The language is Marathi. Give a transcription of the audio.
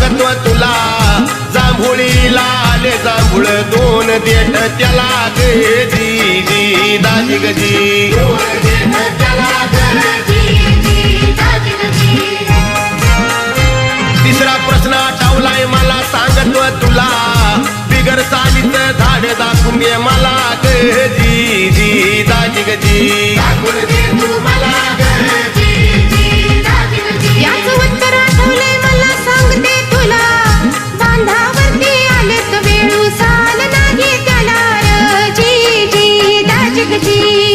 सांगतो तुला जांभुळीला आले जांभूळ दोन देठ त्याला जी दाजी गजी तिसरा प्रश्न आठवलाय मला सांगतो तुला बिगर सालीच झाड दाखवून दे मला जी दाजी गजी याचं उत्तर आठवलंय मला सांगते तुला बांधावरती आलेत वेळू साल नाही त्याला जी दाजी गजी